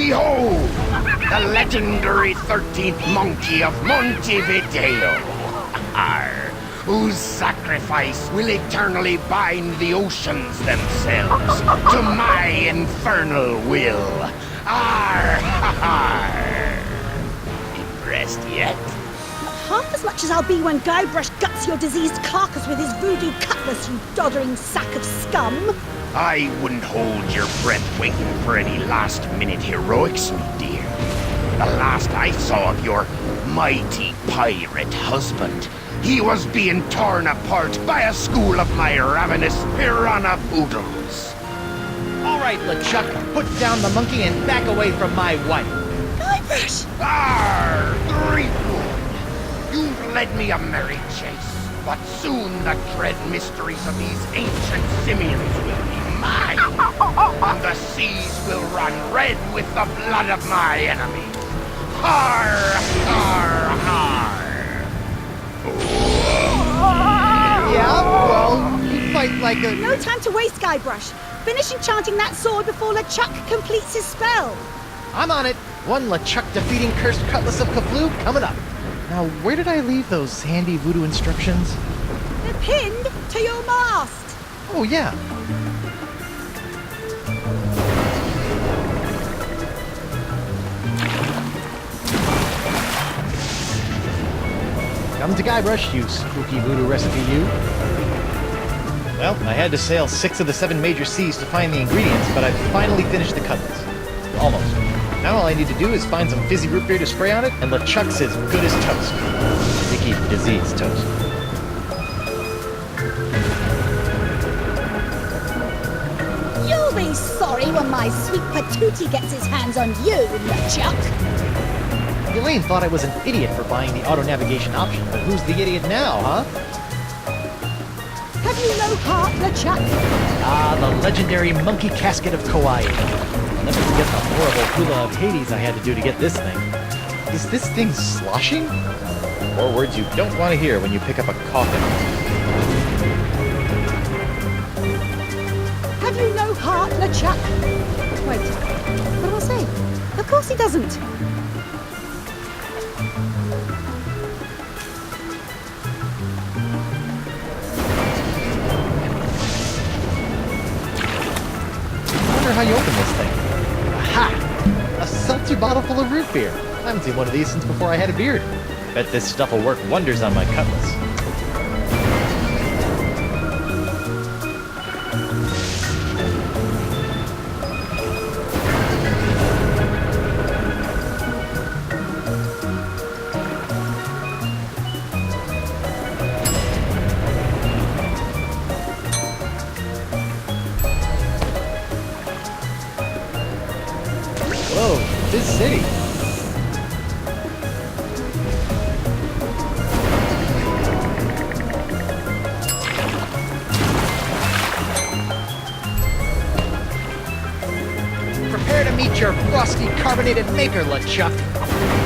Behold, the legendary 13th monkey of Montevideo, whose sacrifice will eternally bind the oceans themselves to my infernal will. Impressed yet? Half as much as I'll be when Guybrush guts your diseased carcass with his voodoo cutlass, you doddering sack of scum. I wouldn't hold your breath waiting for any last-minute heroics, me dear. The last I saw of your mighty pirate husband, he was being torn apart by a school of my ravenous piranha poodles. All right, LeChuck, put down the monkey and back away from my wife. Guybrush! Arr, Threepwood! You've led me a merry chase, but soon the dread mysteries of these ancient simians will be mine, and the seas will run red with the blood of my enemies. Har, har, har! Yeah, well, you fight like a... No time to waste, Guybrush. Finish enchanting that sword before LeChuck completes his spell. I'm on it. One LeChuck defeating cursed cutlass of Kaflu coming up. Now, where did I leave those handy voodoo instructions? They're pinned to your mast. Oh, yeah. Come to Guybrush, you spooky voodoo recipe, you. Well, I had to sail 6 of the 7 major seas to find the ingredients, but I've finally finished the cutlass. Almost. Now all I need to do is find some fizzy root beer to spray on it, and LeChuck's as good as toast. Sticky disease toast. You'll be sorry when my sweet patootie gets his hands on you, LeChuck. Elaine thought I was an idiot for buying the auto-navigation option, but who's the idiot now, huh? Have you no heart, LeChuck? Ah, the legendary monkey casket of Kauai. I'll never forget the horrible hula of Hades I had to do to get this thing. Is this thing sloshing? 4 words you don't want to hear when you pick up a coffin. Have you no heart, LeChuck? Wait, what do I say? Of course he doesn't. How you open this thing? Aha! A seltzer bottle full of root beer. I haven't seen one of these since before I had a beard. Bet this stuff will work wonders on my cutlass. Whoa, this city. Prepare to meet your frosty carbonated maker, LeChuck.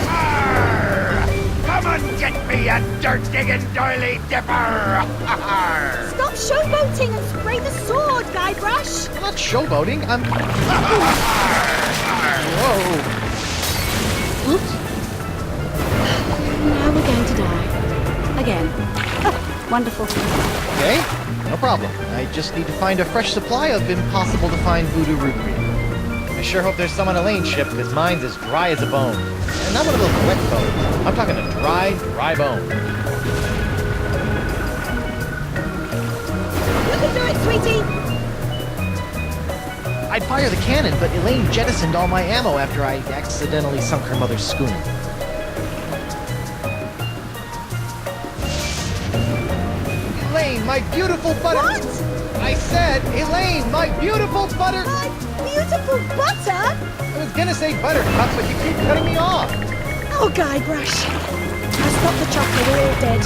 Arr! Come and get me, a dirt-digging doily dipper! Stop showboating and spray the sword, Guybrush. I'm not showboating, I'm... Whoa. Oops. Now we're going to die. Again. Oh, wonderful. Okay, no problem. I just need to find a fresh supply of impossible-to-find voodoo root beer. I sure hope there's some on Elaine's ship, because mine's as dry as a bone. And not one of those wet bones. I'm talking a dry, dry bone. You can do it, sweetie. I'd fire the cannon, but Elaine jettisoned all my ammo after I accidentally sunk her mother's schooner. Elaine, my beautiful butter... What? I said, Elaine, my beautiful butter... My beautiful butter? I was gonna say buttercup, but you keep cutting me off. Oh, Guybrush. I've stopped the chocolate, we're all dead.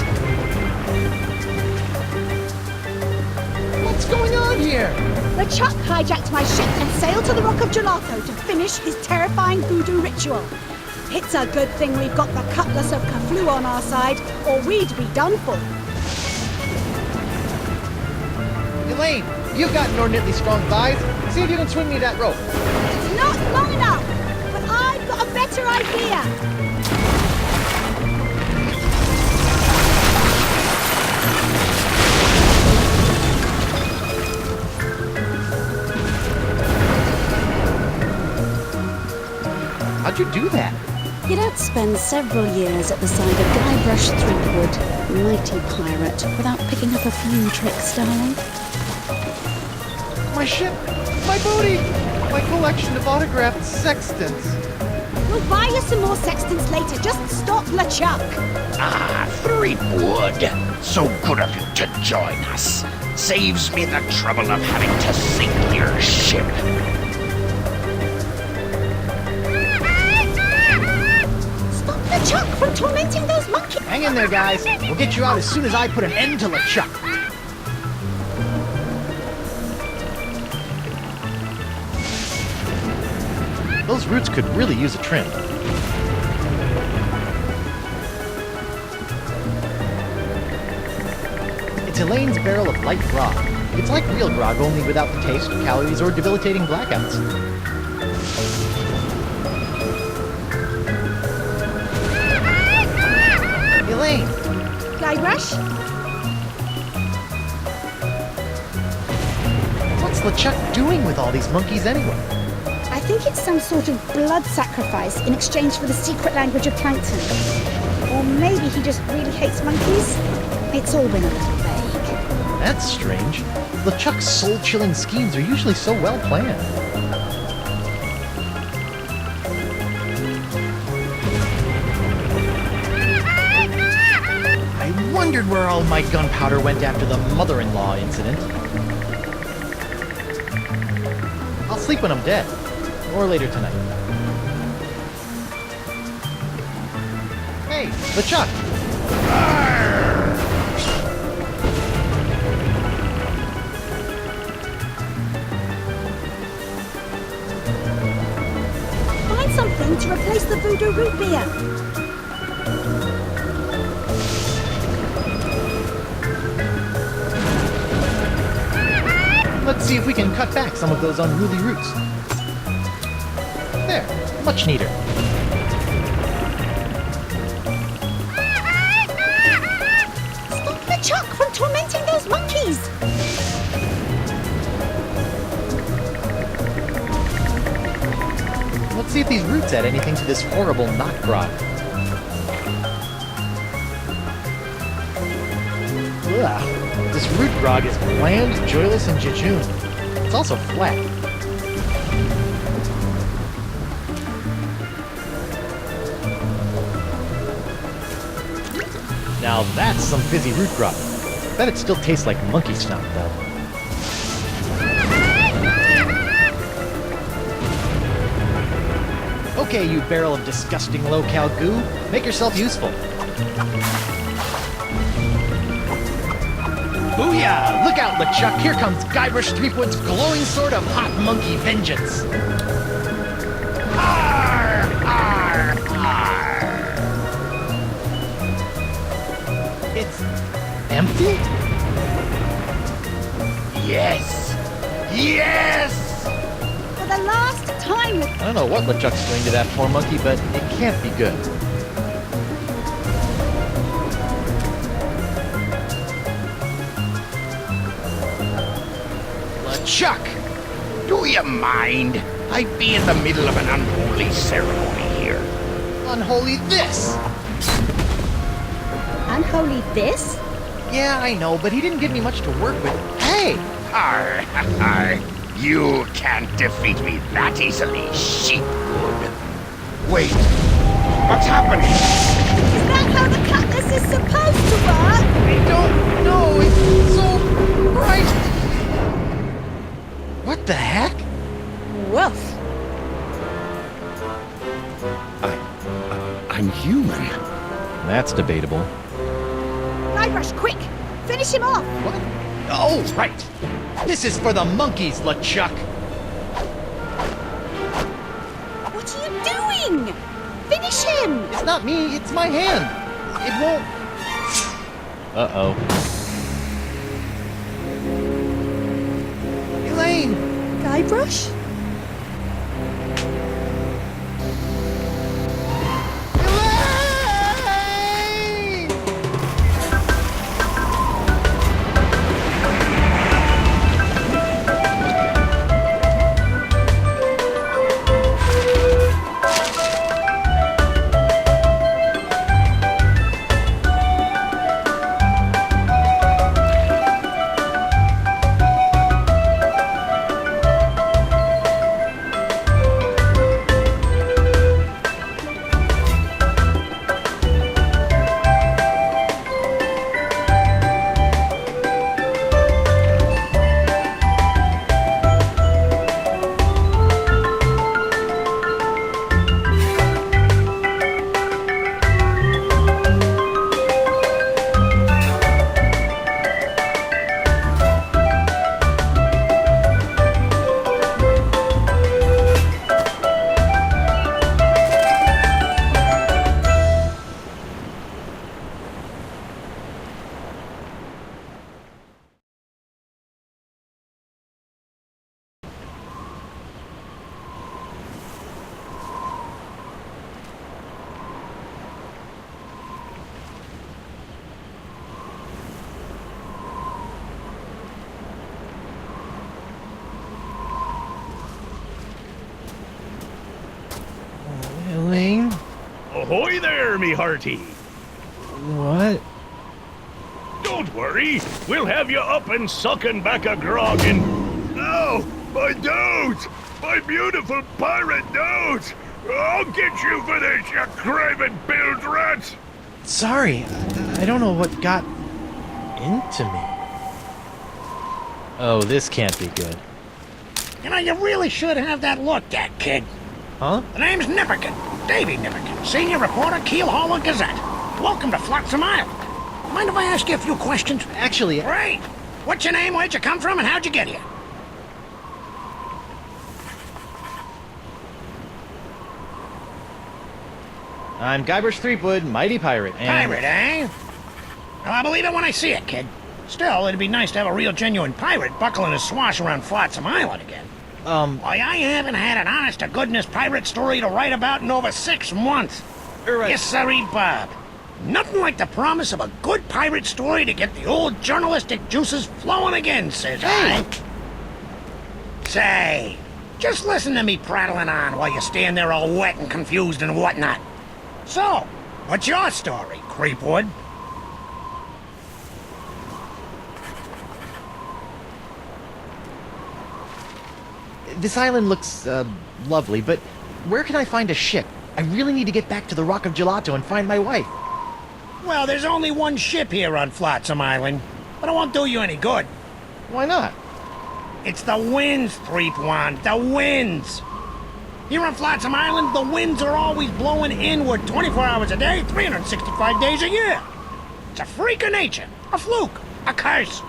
What's going on here? LeChuck hijacked my ship and sailed to the Rock of Gelato to finish his terrifying voodoo ritual. It's a good thing we've got the Cutlass of Kaflu on our side, or we'd be done for. Elaine, you've got inordinately strong thighs. See if you can swing me that rope. It's not long enough, but better idea. How'd you do that? You don't spend several years at the side of Guybrush Threepwood, mighty pirate, without picking up a few tricks, darling. My ship! My booty! My collection of autographed sextants. We'll buy you some more sextants later. Just stop LeChuck. Ah, Threepwood. So good of you to join us. Saves me the trouble of having to sink your ship. Stop LeChuck from tormenting those monkeys. Hang in there, guys. We'll get you out as soon as I put an end to LeChuck. Those roots could really use a trim. It's Elaine's barrel of light grog. It's like real grog, only without the taste, calories, or debilitating blackouts. Elaine! Guybrush? What's LeChuck doing with all these monkeys anyway? I think it's some sort of blood sacrifice in exchange for the secret language of plankton. Or maybe he just really hates monkeys. It's all been a little vague. That's strange. LeChuck's soul-chilling schemes are usually so well planned. I wondered where all my gunpowder went after the mother-in-law incident. I'll sleep when I'm dead. Or later tonight. Hey, LeChuck! Find something to replace the voodoo root beer. Let's see if we can cut back some of those unruly roots. There, much neater. Stop LeChuck from tormenting those monkeys. Let's see if these roots add anything to this horrible knot grog. Ugh. This root grog is bland, joyless, and jejune. It's also flat. Now that's some fizzy root grog. Bet it still tastes like monkey snot, though. Okay, you barrel of disgusting low-cal goo. Make yourself useful. Booyah! Look out, LeChuck! Here comes Guybrush Threepwood's glowing sword of hot monkey vengeance! Arr, arr, arr. It's empty? Yes! Yes! For the last time. I don't know what LeChuck's doing to that poor monkey, but it can't be good. LeChuck! Do you mind? I'd be in the middle of an unholy ceremony here. Unholy this! Unholy this? Yeah, I know, but he didn't give me much to work with. Hey! Arr, arr. You can't defeat me that easily, sheepwood. Wait, what's happening? Is that how the cutlass is supposed to work? I don't know, it's so bright! What the heck? Woof. I'm human. That's debatable. Guybrush, quick! Finish him off! What? Oh, right! This is for the monkeys, LeChuck! What are you doing? Finish him! It's not me, it's my hand! It won't... Uh-oh. Elaine! Guybrush? Ahoy there, me hearty. What? Don't worry, we'll have you up and sucking back a grog and... Oh, my nose! My beautiful pirate nose! I'll get you for this, you craven bilge rats! Sorry, I don't know what got into me. Oh, this can't be good. You know, you really should have that looked at, kid. Huh? The name's Nipperkin. Davy Nipperkin, senior reporter, Keel Hauler Gazette. Welcome to Flotsam Island. Mind if I ask you a few questions? Actually, Great. What's your name, where'd you come from, and how'd you get here? I'm Guybrush Threepwood, mighty pirate, and... Pirate, eh? Well, I believe it when I see it, kid. Still, it'd be nice to have a real genuine pirate buckling his swash around Flotsam Island again. Why, I haven't had an honest-to-goodness pirate story to write about in over 6 months. Yes, sirree, Bob. Nothing like the promise of a good pirate story to get the old journalistic juices flowing again, says I. Say, just listen to me prattling on while you stand there all wet and confused and whatnot. So, what's your story, Creepwood? This island looks, lovely, but where can I find a ship? I really need to get back to the Rock of Gelato and find my wife. Well, there's only one ship here on Flotsam Island, but it won't do you any good. Why not? It's the winds, Threepwan, the winds. Here on Flotsam Island, the winds are always blowing inward 24 hours a day, 365 days a year. It's a freak of nature, a fluke, a curse.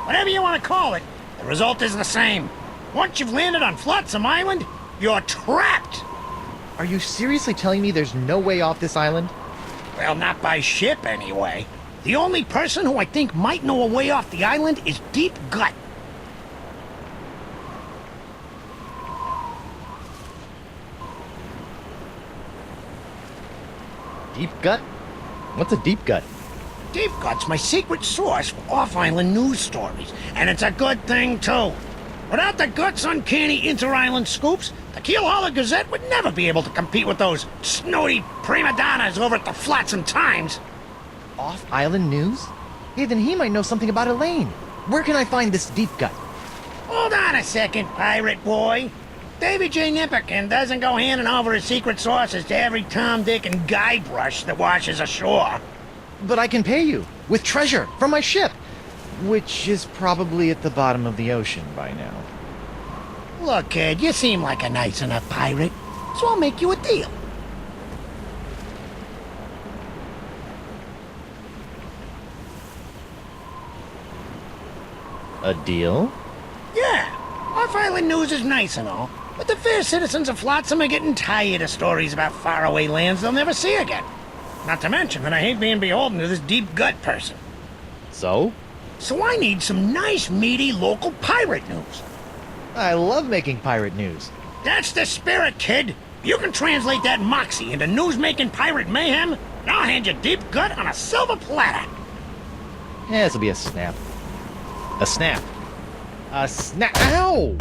Whatever you want to call it, the result is the same. Once you've landed on Flotsam Island, you're trapped. Are you seriously telling me there's no way off this island? Well, not by ship, anyway. The only person who I think might know a way off the island is Deep Gut. Deep gut? What's a deep gut? Deep Gut's my secret source for off-island news stories, and it's a good thing, too. Without the Gut's uncanny inter-island scoops, the Keel Hauler Gazette would never be able to compete with those snooty prima donnas over at the Flotsam Times. Off-island news? Hey, then he might know something about Elaine. Where can I find this deep gut? Hold on a second, pirate boy. Davy J. Nipperkin doesn't go handing over his secret sources to every Tom, Dick, and Guybrush that washes ashore. But I can pay you with treasure from my ship, which is probably at the bottom of the ocean by now. Look, kid, you seem like a nice enough pirate, so I'll make you a deal. A deal? Yeah, off-island news is nice and all, but the fair citizens of Flotsam are getting tired of stories about faraway lands they'll never see again. Not to mention that I hate being beholden to this Deep Gut person. So? So I need some nice, meaty, local pirate news. I love making pirate news. That's the spirit, kid. You can translate that moxie into news-making pirate mayhem, and I'll hand you Deep Gut on a silver platter. Yeah, this'll be a snap. A snap. A snap. Ow!